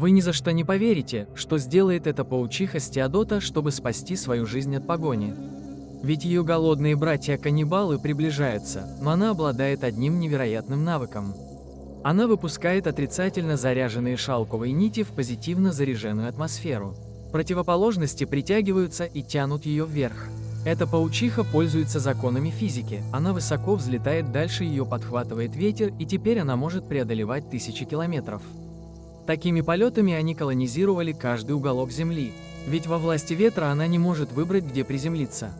Вы ни за что не поверите, что сделает эта паучиха с Теодота, чтобы спасти свою жизнь от погони. Ведь ее голодные братья-каннибалы приближаются, но она обладает одним невероятным навыком. Она выпускает отрицательно заряженные шелковые нити в позитивно заряженную атмосферу. Противоположности притягиваются и тянут ее вверх. Эта паучиха пользуется законами физики, она высоко взлетает, дальше ее подхватывает ветер, и теперь она может преодолевать тысячи километров. Такими полетами они колонизировали каждый уголок Земли, ведь во власти ветра она не может выбрать, где приземлиться.